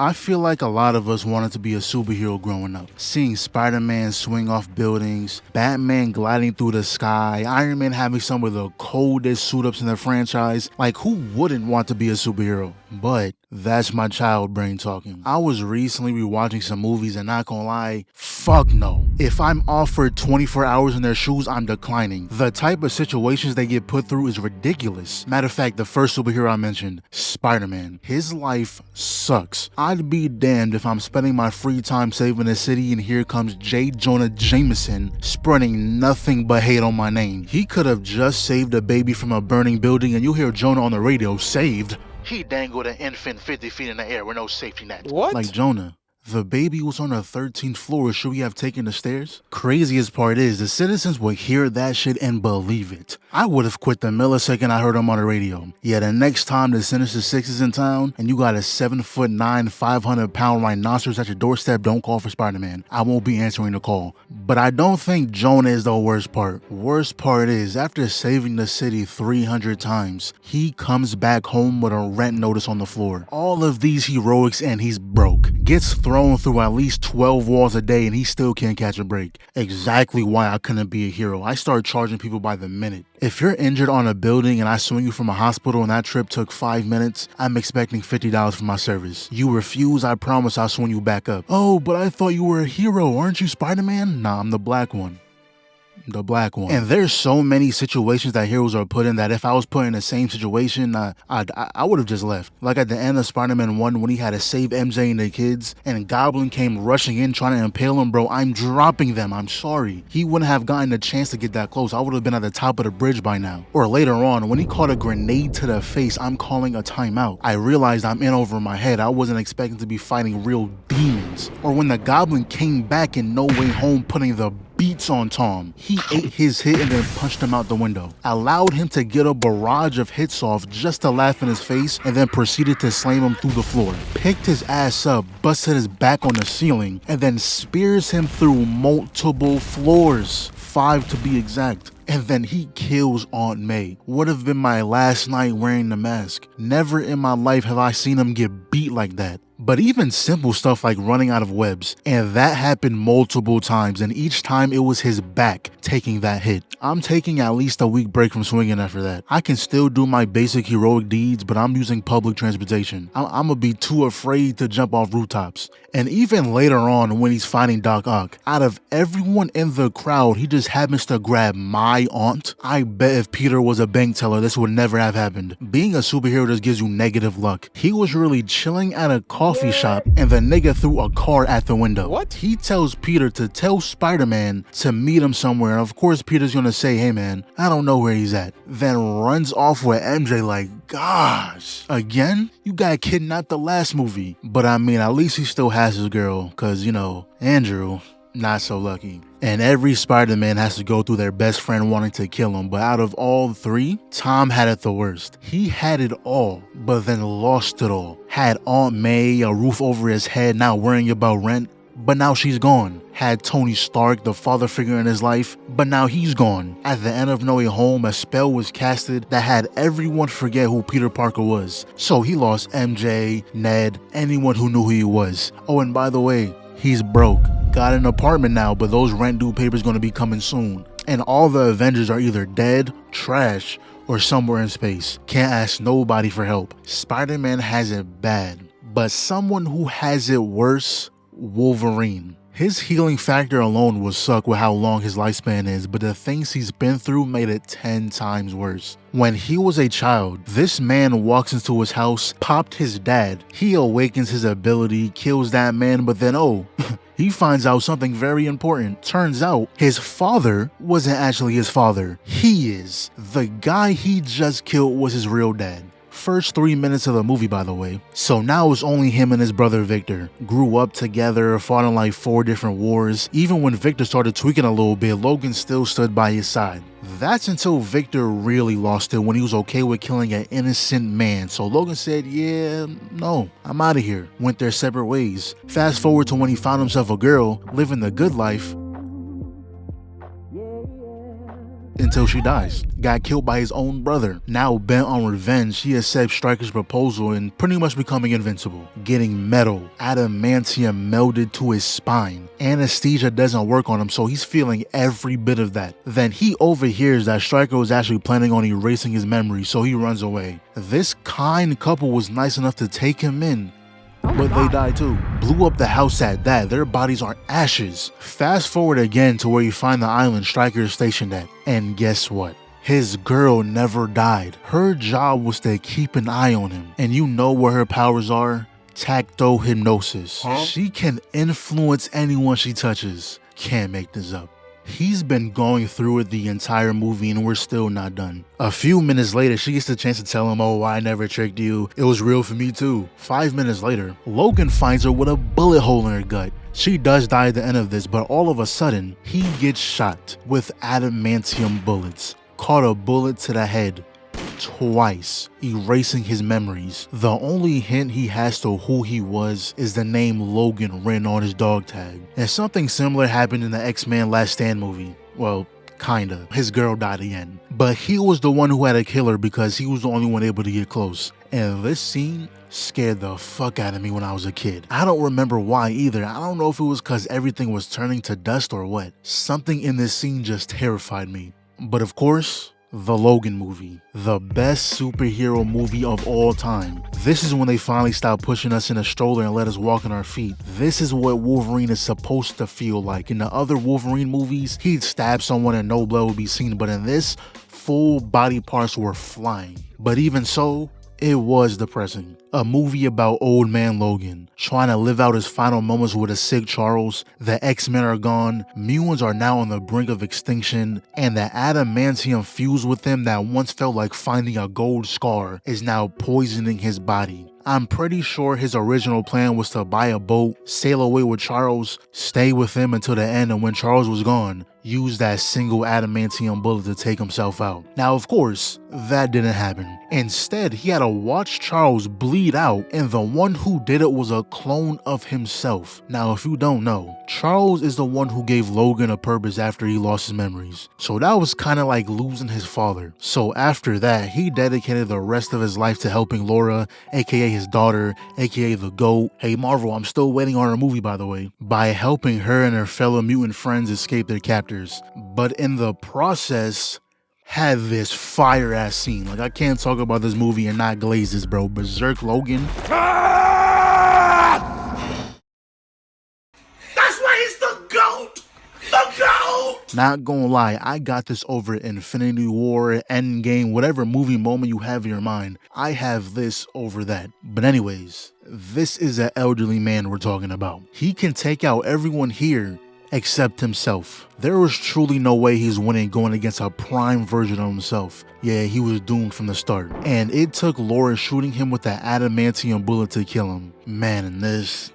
I feel like a lot of us wanted to be a superhero growing up. Seeing Spider-Man swing off buildings, Batman gliding through the sky, Iron Man having some of the coldest suit-ups in the franchise. Like, who wouldn't want to be a superhero? But that's my child brain talking. I was recently rewatching some movies and not gonna lie, fuck no. If I'm offered 24 hours in their shoes, I'm declining. The type of situations they get put through is ridiculous. Matter of fact, the first superhero I mentioned, Spider-Man. His life sucks. I'd be damned if I'm spending my free time saving the city and here comes J. Jonah Jameson spreading nothing but hate on my name. He could have just saved a baby from a burning building and you hear Jonah on the radio, saved. He dangled an infant 50 feet in the air with no safety net. What? Like, Jonah, the baby was on the 13th floor. Should we have taken the stairs? Craziest part is the citizens would hear that shit and believe it. I would have quit the millisecond I heard him on the radio. Yeah, the next time the Sinister Six is in town and you got a 7'9", 500-pound rhinoceros at your doorstep, don't call for Spider-Man. I won't be answering the call. But I don't think Jonah is the worst part. Worst part is, after saving the city 300 times, he comes back home with a rent notice on the floor. All of these heroics and he's broke. Gets thrown through at least 12 walls a day and he still can't catch a break. Exactly why I couldn't be a hero. I start charging people by the minute. If you're injured on a building and I swing you from a hospital and that trip took 5 minutes, I'm expecting $50 for my service. You refuse, I promise I'll swing you back up. Oh, but I thought you were a hero. Aren't you Spider-Man? Nah, I'm the black one. The black one. And there's so many situations that heroes are put in that if I was put in the same situation, I would have just left. Like at the end of Spider-Man 1 when he had to save MJ and the kids and Goblin came rushing in trying to impale him, bro, I'm dropping them. I'm sorry. He wouldn't have gotten a chance to get that close. I would have been at the top of the bridge by now. Or later on, when he caught a grenade to the face, I'm calling a timeout. I realized I'm in over my head. I wasn't expecting to be fighting real demons. Or when the Goblin came back in No Way Home putting the beats on Tom. He ate his hit and then punched him out the window. Allowed him to get a barrage of hits off just to laugh in his face and then proceeded to slam him through the floor. Picked his ass up, busted his back on the ceiling, and then spears him through multiple floors. 5 to be exact. And then he kills Aunt May. Would have been my last night wearing the mask. Never in my life have I seen him get beat like that. But even simple stuff like running out of webs, and that happened multiple times, and each time it was his back taking that hit. I'm taking at least a week break from swinging after that. I can still do my basic heroic deeds, but I'm using public transportation. I'm gonna be too afraid to jump off rooftops. And even later on when he's fighting Doc Ock, out of everyone in the crowd, he just happens to grab my aunt. I bet if Peter was a bank teller, this would never have happened. Being a superhero just gives you negative luck. He was really chilling at a coffee shop and the nigga threw a car at the window. What? He tells Peter to tell Spider-Man to meet him somewhere. And of course, Peter's gonna say, hey man, I don't know where he's at. Then runs off with MJ like, gosh, again? You got kidnapped the last movie. But I mean, at least he still has his girl, cause you know, Andrew, not so lucky. And every Spider-Man has to go through their best friend wanting to kill him, but out of all three, Tom had it the worst. He had it all, but then lost it all. Had Aunt May, a roof over his head, not worrying about rent, but now she's gone. Had Tony Stark, the father figure in his life, but now he's gone. At the end of No Way Home, a spell was casted that had everyone forget who Peter Parker was. So he lost MJ, Ned, anyone who knew who he was. Oh, and by the way, he's broke. Got an apartment now, but those rent due papers gonna be coming soon. And all the Avengers are either dead, trash, or somewhere in space. Can't ask nobody for help. Spider-Man has it bad, but someone who has it worse, Wolverine. His healing factor alone will suck with how long his lifespan is, but the things he's been through made it 10 times worse. When he was a child, this man walks into his house, popped his dad. He awakens his ability, kills that man, but then he finds out something very important. Turns out his father wasn't actually his father. He is. The guy he just killed was his real dad. First 3 minutes of the movie, by the way. So now it's only him and his brother Victor. Grew up together, fought in like 4 different wars. Even when Victor started tweaking a little bit, Logan still stood by his side. That's until Victor really lost it when he was okay with killing an innocent man. So Logan said, yeah, no, I'm out of here. Went their separate ways. Fast forward to when he found himself a girl, living the good life. until she dies. Got killed by his own brother. Now bent on revenge, he accepts Stryker's proposal and pretty much becoming invincible. Getting metal, adamantium melded to his spine. Anesthesia doesn't work on him, so he's feeling every bit of that. Then he overhears that Stryker was actually planning on erasing his memory, so he runs away. This kind couple was nice enough to take him in, but they died too. Blew up the house at that. Their bodies are ashes. Fast forward again to where you find the island Stryker is stationed at. And guess what? His girl never died. Her job was to keep an eye on him. And you know what her powers are? Tacto hypnosis. She can influence anyone she touches. Can't make this up. He's been going through it the entire movie and we're still not done. A few minutes later, she gets the chance to tell him, oh, I never tricked you. It was real for me too. 5 minutes later, Logan finds her with a bullet hole in her gut. She does die at the end of this, but all of a sudden, he gets shot with adamantium bullets. Caught a bullet to the head twice, erasing his memories. The only hint he has to who he was is the name Logan written on his dog tag. And something similar happened in the X-Men Last Stand movie. Well, kinda. His girl died again. But he was the one who had to kill her because he was the only one able to get close. And this scene scared the fuck out of me when I was a kid. I don't remember why either. I don't know if it was because everything was turning to dust or what. Something in this scene just terrified me. But of course, the Logan movie, the best superhero movie of all time. This is when they finally stop pushing us in a stroller and let us walk on our feet. This is what Wolverine is supposed to feel like. In the other Wolverine movies, he'd stab someone and no blood would be seen, but in this, full body parts were flying. But even so, it was depressing. A movie about old man Logan trying to live out his final moments with a sick Charles. The X-Men are gone, mutants are now on the brink of extinction, and the adamantium fused with them that once felt like finding a gold scar is now poisoning his body. I'm pretty sure his original plan was to buy a boat, sail away with Charles, stay with him until the end, and when Charles was gone, use that single adamantium bullet to take himself out. Now, of course, that didn't happen. Instead, he had to watch Charles bleed out, and the one who did it was a clone of himself. Now, if you don't know, Charles is the one who gave Logan a purpose after he lost his memories. So that was kind of like losing his father. So after that, he dedicated the rest of his life to helping Laura, aka his daughter, aka the GOAT. Hey Marvel, I'm still waiting on her movie, by the way. By helping her and her fellow mutant friends escape their captors. But in the process, had this fire ass scene. Like, I can't talk about this movie and not glaze this, bro. Berserk Logan. That's why he's the GOAT! The GOAT! Not gonna lie, I got this over Infinity War, Endgame, whatever movie moment you have in your mind. I have this over that. But anyways, this is an elderly man we're talking about. He can take out everyone here except himself. There was truly no way he's winning going against a prime version of himself. Yeah, he was doomed from the start. And it took Laura shooting him with the adamantium bullet to kill him. Man, and this,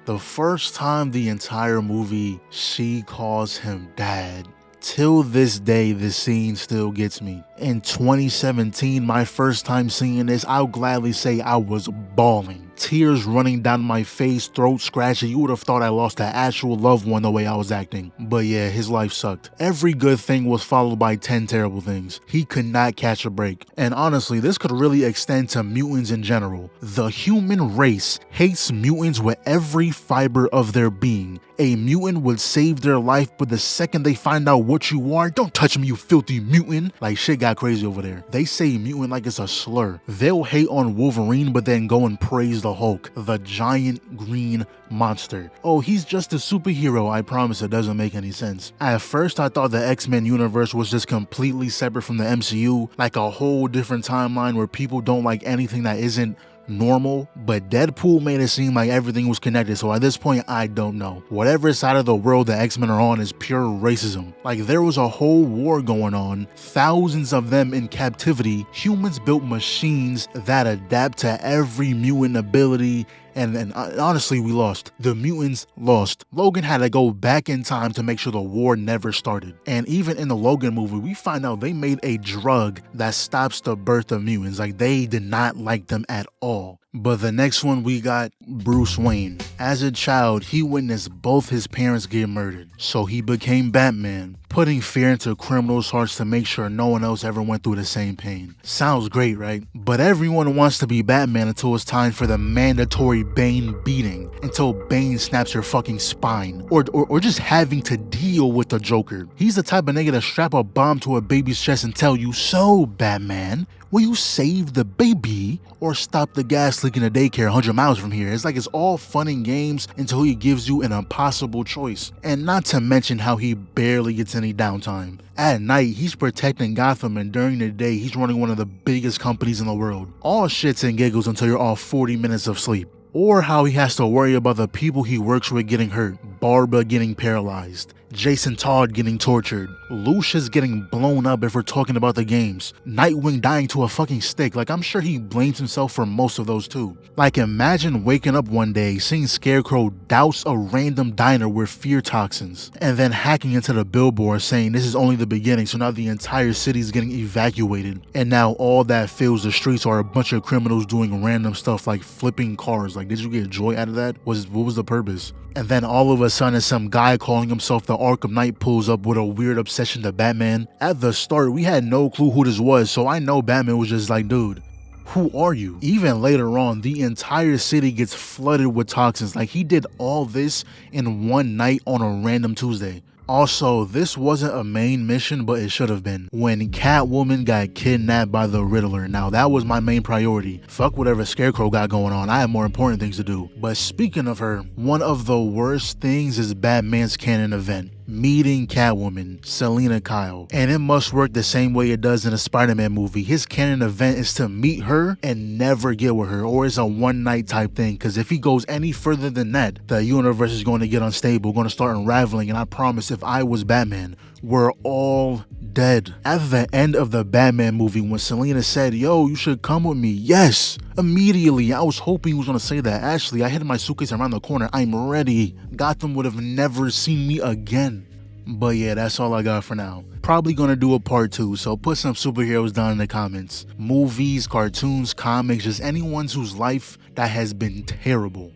the first time the entire movie, she calls him dad. Till this day, this scene still gets me. In 2017, my first time seeing this, I'll gladly say I was bawling. Tears running down my face, throat scratching. You would have thought I lost an actual loved one the way I was acting. But yeah, his life sucked. Every good thing was followed by 10 terrible things. He could not catch a break. And honestly, this could really extend to mutants in general. The human race hates mutants with every fiber of their being. A mutant would save their life, but the second they find out what you are, don't touch me, you filthy mutant. Like, shit got crazy over there. They say mutant like it's a slur. They'll hate on Wolverine, but then go and praise the Hulk, the giant green monster. Oh, he's just a superhero. I promise it doesn't make any sense. At first, I thought the X-Men universe was just completely separate from the MCU, like a whole different timeline where people don't like anything that isn't normal, but Deadpool made it seem like everything was connected, so at this point, I don't know. Whatever side of the world the X-Men are on is pure racism. Like, there was a whole war going on, thousands of them in captivity. Humans built machines that adapt to every mutant ability, and honestly, we lost. The mutants lost. Logan had to go back in time to make sure the war never started. And even in the Logan movie, we find out they made a drug that stops the birth of mutants. Like, they did not like them at all. But the next one, we got Bruce Wayne. As a child, he witnessed both his parents get murdered. So he became Batman, putting fear into criminals' hearts to make sure no one else ever went through the same pain. Sounds great, right? But everyone wants to be Batman until it's time for the mandatory Bane beating, until Bane snaps your fucking spine, or just having to deal with the Joker. He's the type of nigga to strap a bomb to a baby's chest and tell you, "So, Batman, will you save the baby or stop the gas leak in a daycare 100 miles from here?" It's like it's all fun and games until he gives you an impossible choice. And not to mention how he barely gets any downtime. At night, he's protecting Gotham, and during the day, he's running one of the biggest companies in the world. All shits and giggles until you're off 40 minutes of sleep. Or how he has to worry about the people he works with getting hurt, Barbara getting paralyzed, Jason Todd getting tortured, Lucius getting blown up if we're talking about the games, Nightwing dying to a fucking stick. Like, I'm sure he blames himself for most of those too. Like, imagine waking up one day seeing Scarecrow douse a random diner with fear toxins and then hacking into the billboard saying this is only the beginning, so now the entire city's getting evacuated, and now all that fills the streets are a bunch of criminals doing random stuff like flipping cars. Like, did you get joy out of that? What was the purpose? And then all of a sudden some guy calling himself the Arkham Knight pulls up with a weird obsession to Batman. At the start, we had no clue who this was, so I know Batman was just like, dude, who are you? Even later on, the entire city gets flooded with toxins. Like, he did all this in one night on a random Tuesday. Also, this wasn't a main mission, but it should have been. When Catwoman got kidnapped by the Riddler, now that was my main priority. Fuck whatever Scarecrow got going on, I have more important things to do. But speaking of her, one of the worst things is Batman's canon event. Meeting Catwoman, Selina Kyle. And it must work the same way it does in a Spider-Man movie. His canon event is to meet her and never get with her, or it's a one-night type thing, because if he goes any further than that, the universe is going to get unstable, going to start unraveling, and I promise if I was Batman, we're all dead. At the end of the Batman movie, when Selina said, "Yo, you should come with me," yes, immediately, I was hoping he was going to say that. Ashley, I hid my suitcase around the corner, I'm ready. Gotham would have never seen me again. But yeah, that's all I got for now. Probably gonna do a part 2, so put some superheroes down in the comments. Movies, cartoons, comics, just anyone whose life that has been terrible.